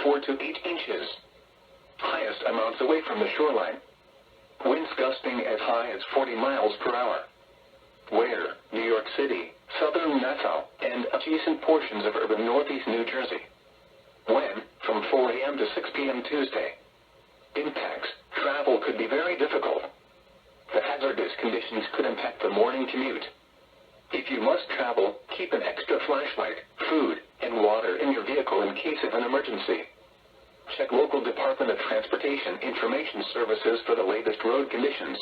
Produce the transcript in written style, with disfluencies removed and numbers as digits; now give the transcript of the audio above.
4 to 8 inches. Highest amounts away from the shoreline. Winds gusting as high as 40 miles per hour. Where? New York City, southern Nassau, and adjacent portions of urban northeast New Jersey. When? From 4 a.m. to 6 p.m. Tuesday. Impacts. Travel could be very difficult. The hazardous conditions could impact the morning commute. If you must travel, keep an extra flashlight, food, and water in your vehicle in case of an emergency. Check local Department of Transportation information services for the latest road conditions.